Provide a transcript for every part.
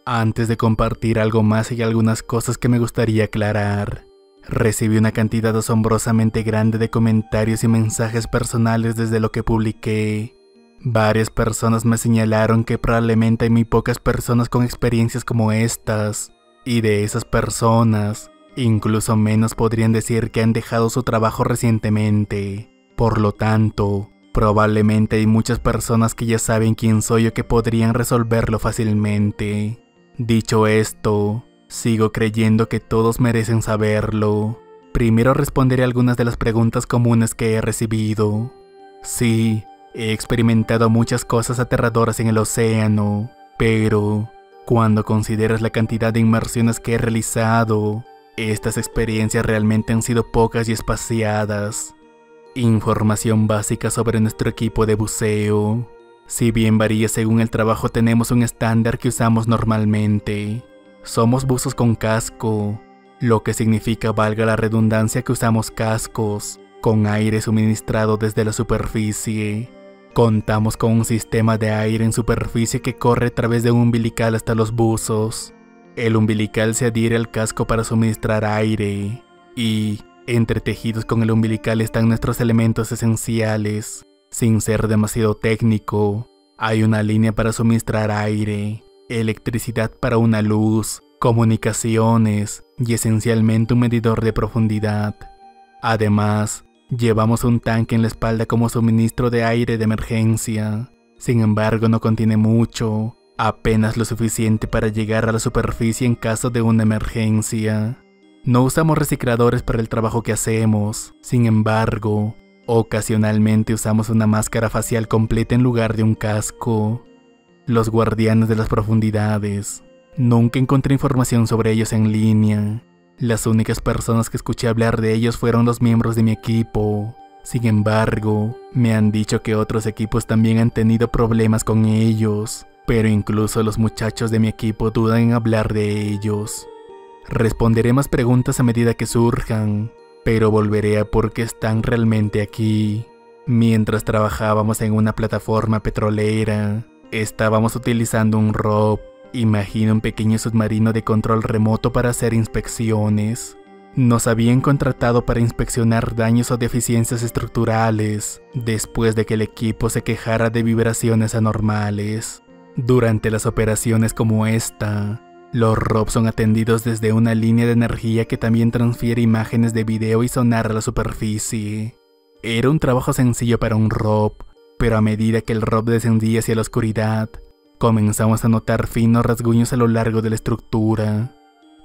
Antes de compartir algo más, hay algunas cosas que me gustaría aclarar. Recibí una cantidad asombrosamente grande de comentarios y mensajes personales desde lo que publiqué. Varias personas me señalaron que probablemente hay muy pocas personas con experiencias como estas, y de esas personas, incluso menos podrían decir que han dejado su trabajo recientemente. Por lo tanto, probablemente hay muchas personas que ya saben quién soy o que podrían resolverlo fácilmente. Dicho esto, sigo creyendo que todos merecen saberlo. Primero responderé algunas de las preguntas comunes que he recibido. Sí, he experimentado muchas cosas aterradoras en el océano, pero cuando consideras la cantidad de inmersiones que he realizado, estas experiencias realmente han sido pocas y espaciadas. Información básica sobre nuestro equipo de buceo. Si bien varía según el trabajo, tenemos un estándar que usamos normalmente. Somos buzos con casco, lo que significa, valga la redundancia, que usamos cascos con aire suministrado desde la superficie. Contamos con un sistema de aire en superficie que corre a través de un umbilical hasta los buzos. El umbilical se adhiere al casco para suministrar aire y, entretejidos con el umbilical, están nuestros elementos esenciales. Sin ser demasiado técnico, hay una línea para suministrar aire, electricidad para una luz, comunicaciones y esencialmente un medidor de profundidad. Además, llevamos un tanque en la espalda como suministro de aire de emergencia. Sin embargo, no contiene mucho, apenas lo suficiente para llegar a la superficie en caso de una emergencia. No usamos recicladores para el trabajo que hacemos. Sin embargo, ocasionalmente usamos una máscara facial completa en lugar de un casco. Los guardianes de las profundidades. Nunca encontré información sobre ellos en línea. Las únicas personas que escuché hablar de ellos fueron los miembros de mi equipo. Sin embargo, me han dicho que otros equipos también han tenido problemas con ellos, pero incluso los muchachos de mi equipo dudan en hablar de ellos. Responderé más preguntas a medida que surjan, pero volveré a por qué están realmente aquí. Mientras trabajábamos en una plataforma petrolera, estábamos utilizando un ROV. Imagina un pequeño submarino de control remoto para hacer inspecciones. Nos habían contratado para inspeccionar daños o deficiencias estructurales, después de que el equipo se quejara de vibraciones anormales. Durante las operaciones como esta, los ROV son atendidos desde una línea de energía que también transfiere imágenes de video y sonar a la superficie. Era un trabajo sencillo para un ROV, pero a medida que el ROV descendía hacia la oscuridad, comenzamos a notar finos rasguños a lo largo de la estructura.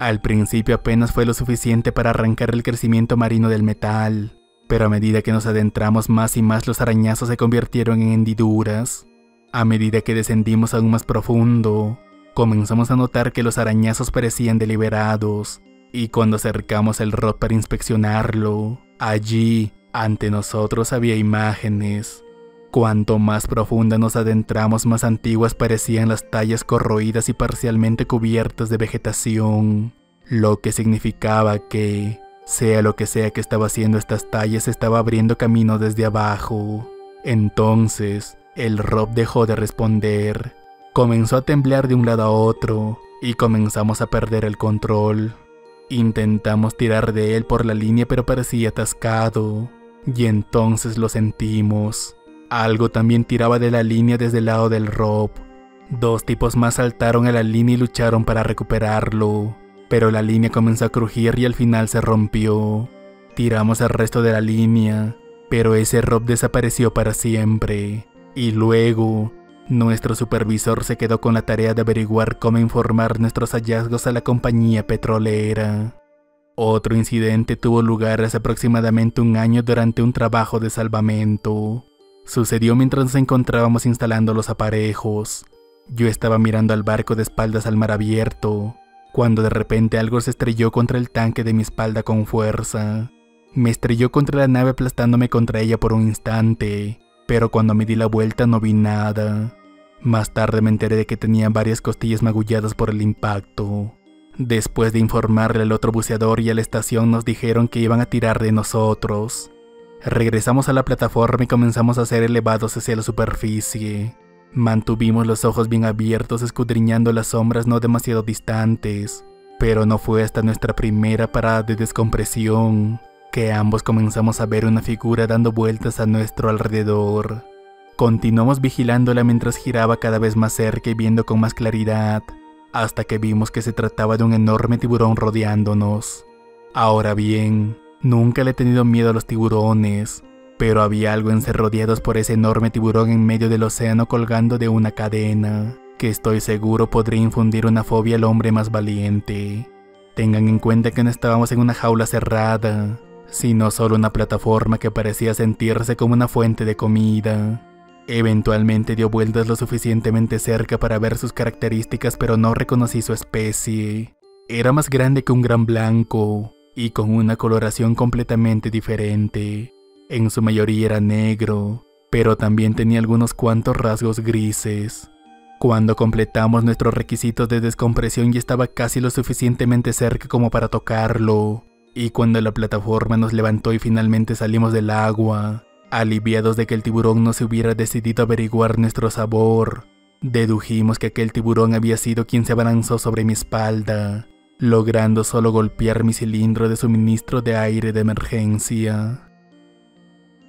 Al principio apenas fue lo suficiente para arrancar el crecimiento marino del metal, pero a medida que nos adentramos más y más, los arañazos se convirtieron en hendiduras. A medida que descendimos aún más profundo, comenzamos a notar que los arañazos parecían deliberados, y cuando acercamos el ROV para inspeccionarlo, allí, ante nosotros, había imágenes. Cuanto más profunda nos adentramos, más antiguas parecían las tallas corroídas y parcialmente cubiertas de vegetación, lo que significaba que, sea lo que sea que estaba haciendo estas tallas, estaba abriendo camino desde abajo. Entonces, el ROV dejó de responder. Comenzó a temblar de un lado a otro, y comenzamos a perder el control. Intentamos tirar de él por la línea, pero parecía atascado, y entonces lo sentimos. Algo también tiraba de la línea desde el lado del ROV. Dos tipos más saltaron a la línea y lucharon para recuperarlo, pero la línea comenzó a crujir y al final se rompió. Tiramos el resto de la línea, pero ese ROV desapareció para siempre. Y luego, nuestro supervisor se quedó con la tarea de averiguar cómo informar nuestros hallazgos a la compañía petrolera. Otro incidente tuvo lugar hace aproximadamente un año durante un trabajo de salvamento. Sucedió mientras nos encontrábamos instalando los aparejos. Yo estaba mirando al barco de espaldas al mar abierto, cuando de repente algo se estrelló contra el tanque de mi espalda con fuerza. Me estrelló contra la nave aplastándome contra ella por un instante, pero cuando me di la vuelta no vi nada. Más tarde me enteré de que tenía varias costillas magulladas por el impacto. Después de informarle al otro buceador y a la estación nos dijeron que iban a tirar de nosotros. Regresamos a la plataforma y comenzamos a ser elevados hacia la superficie. Mantuvimos los ojos bien abiertos escudriñando las sombras no demasiado distantes, pero no fue hasta nuestra primera parada de descompresión que ambos comenzamos a ver una figura dando vueltas a nuestro alrededor. Continuamos vigilándola mientras giraba cada vez más cerca y viendo con más claridad, hasta que vimos que se trataba de un enorme tiburón rodeándonos. Ahora bien, nunca le he tenido miedo a los tiburones, pero había algo rodeados por ese enorme tiburón en medio del océano colgando de una cadena, que estoy seguro podría infundir una fobia al hombre más valiente. Tengan en cuenta que no estábamos en una jaula cerrada, sino solo una plataforma que parecía sentirse como una fuente de comida. Eventualmente dio vueltas lo suficientemente cerca para ver sus características, pero no reconocí su especie. Era más grande que un gran blanco y con una coloración completamente diferente. En su mayoría era negro, pero también tenía algunos cuantos rasgos grises. Cuando completamos nuestros requisitos de descompresión ya estaba casi lo suficientemente cerca como para tocarlo, y cuando la plataforma nos levantó y finalmente salimos del agua, aliviados de que el tiburón no se hubiera decidido a averiguar nuestro sabor, dedujimos que aquel tiburón había sido quien se abalanzó sobre mi espalda, logrando solo golpear mi cilindro de suministro de aire de emergencia.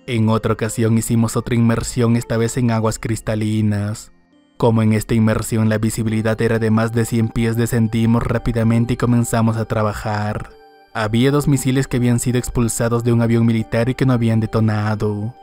En otra ocasión hicimos otra inmersión, esta vez en aguas cristalinas. Como en esta inmersión la visibilidad era de más de 100 pies, descendimos rápidamente y comenzamos a trabajar. Había 2 misiles que habían sido expulsados de un avión militar y que no habían detonado.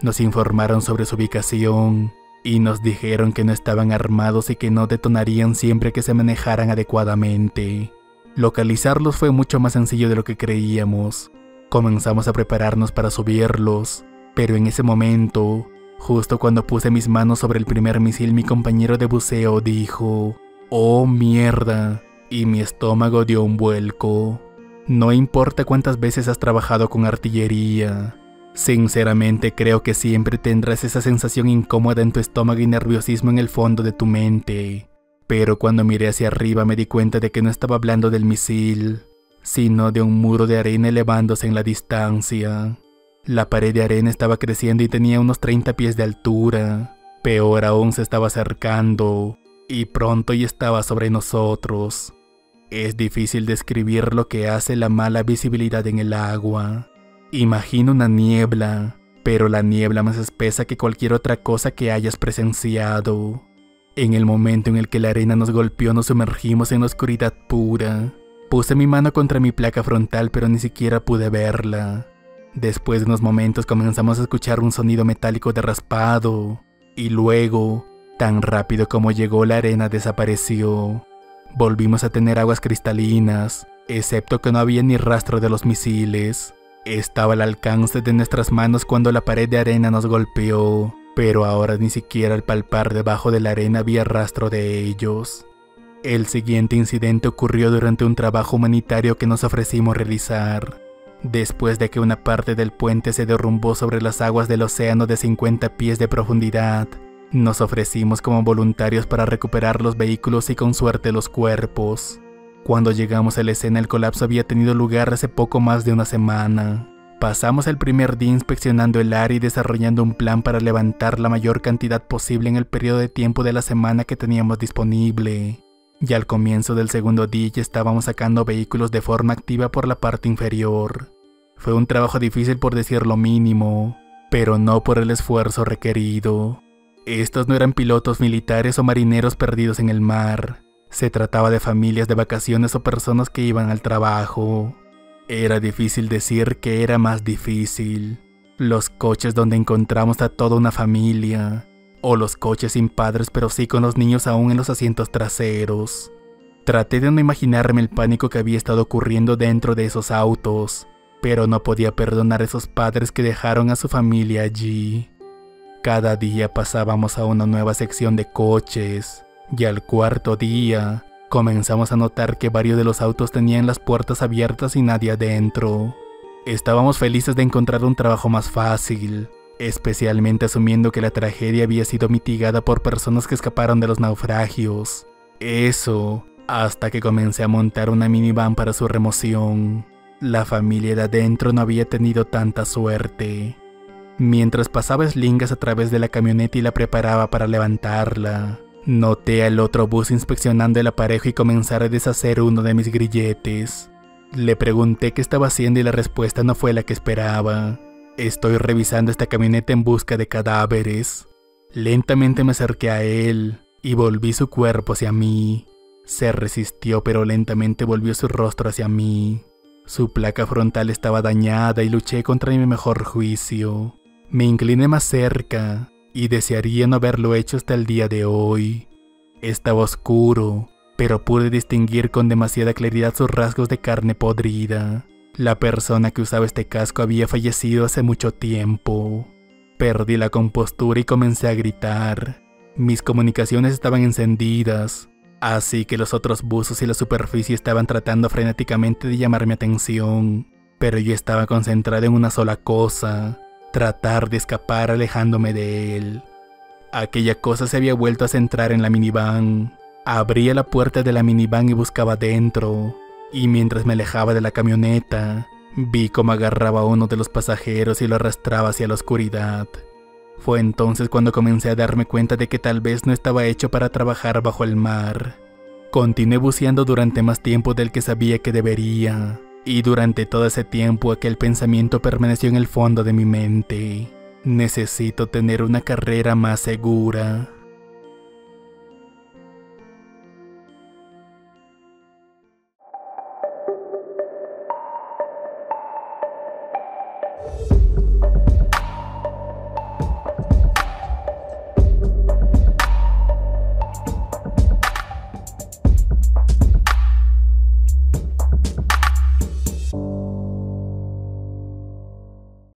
Nos informaron sobre su ubicación y nos dijeron que no estaban armados y que no detonarían siempre que se manejaran adecuadamente. Localizarlos fue mucho más sencillo de lo que creíamos. Comenzamos a prepararnos para subirlos, pero en ese momento, justo cuando puse mis manos sobre el primer misil, mi compañero de buceo dijo: «¡Oh, mierda!» y mi estómago dio un vuelco. No importa cuántas veces has trabajado con artillería, sinceramente creo que siempre tendrás esa sensación incómoda en tu estómago y nerviosismo en el fondo de tu mente. Pero cuando miré hacia arriba me di cuenta de que no estaba hablando del misil, sino de un muro de arena elevándose en la distancia. La pared de arena estaba creciendo y tenía unos 30 pies de altura. Peor aún, se estaba acercando, y pronto ya estaba sobre nosotros. Es difícil describir lo que hace la mala visibilidad en el agua. Imagino una niebla, pero la niebla más espesa que cualquier otra cosa que hayas presenciado. En el momento en el que la arena nos golpeó, nos sumergimos en la oscuridad pura. Puse mi mano contra mi placa frontal, pero ni siquiera pude verla. Después de unos momentos comenzamos a escuchar un sonido metálico de raspado, y luego, tan rápido como llegó, la arena desapareció. Volvimos a tener aguas cristalinas, excepto que no había ni rastro de los misiles. Estaba al alcance de nuestras manos cuando la pared de arena nos golpeó, pero ahora ni siquiera al palpar debajo de la arena había rastro de ellos. El siguiente incidente ocurrió durante un trabajo humanitario que nos ofrecimos realizar. Después de que una parte del puente se derrumbó sobre las aguas del océano de 50 pies de profundidad, nos ofrecimos como voluntarios para recuperar los vehículos y con suerte los cuerpos. Cuando llegamos a la escena, el colapso había tenido lugar hace poco más de una semana. Pasamos el primer día inspeccionando el área y desarrollando un plan para levantar la mayor cantidad posible en el periodo de tiempo de la semana que teníamos disponible. Y al comienzo del segundo día ya estábamos sacando vehículos de forma activa por la parte inferior. Fue un trabajo difícil, por decir lo mínimo, pero no por el esfuerzo requerido. Estos no eran pilotos militares o marineros perdidos en el mar. Se trataba de familias de vacaciones o personas que iban al trabajo. Era difícil decir que era más difícil. Los coches donde encontramos a toda una familia, o los coches sin padres pero sí con los niños aún en los asientos traseros. Traté de no imaginarme el pánico que había estado ocurriendo dentro de esos autos, pero no podía perdonar a esos padres que dejaron a su familia allí. Cada día pasábamos a una nueva sección de coches, y al cuarto día Comenzamos a notar que varios de los autos tenían las puertas abiertas y nadie adentro. Estábamos felices de encontrar un trabajo más fácil, especialmente asumiendo que la tragedia había sido mitigada por personas que escaparon de los naufragios. Eso, hasta que comencé a montar una minivan para su remoción. La familia de adentro no había tenido tanta suerte. Mientras pasaba slingas a través de la camioneta y la preparaba para levantarla, noté al otro bus inspeccionando el aparejo y comenzar a deshacer uno de mis grilletes. Le pregunté qué estaba haciendo y la respuesta no fue la que esperaba. Estoy revisando esta camioneta en busca de cadáveres. Lentamente me acerqué a él y volví su cuerpo hacia mí. Se resistió, pero lentamente volvió su rostro hacia mí. Su placa frontal estaba dañada y luché contra mi mejor juicio. Me incliné más cerca y desearía no haberlo hecho hasta el día de hoy. Estaba oscuro, pero pude distinguir con demasiada claridad sus rasgos de carne podrida. La persona que usaba este casco había fallecido hace mucho tiempo. Perdí la compostura y comencé a gritar. Mis comunicaciones estaban encendidas, así que los otros buzos y la superficie estaban tratando frenéticamente de llamar mi atención, pero yo estaba concentrado en una sola cosa: tratar de escapar alejándome de él. Aquella cosa se había vuelto a centrar en la minivan. Abría la puerta de la minivan y buscaba dentro, y mientras me alejaba de la camioneta, vi cómo agarraba a uno de los pasajeros y lo arrastraba hacia la oscuridad. Fue entonces cuando comencé a darme cuenta de que tal vez no estaba hecho para trabajar bajo el mar. Continué buceando durante más tiempo del que sabía que debería, y durante todo ese tiempo aquel pensamiento permaneció en el fondo de mi mente: necesito tener una carrera más segura.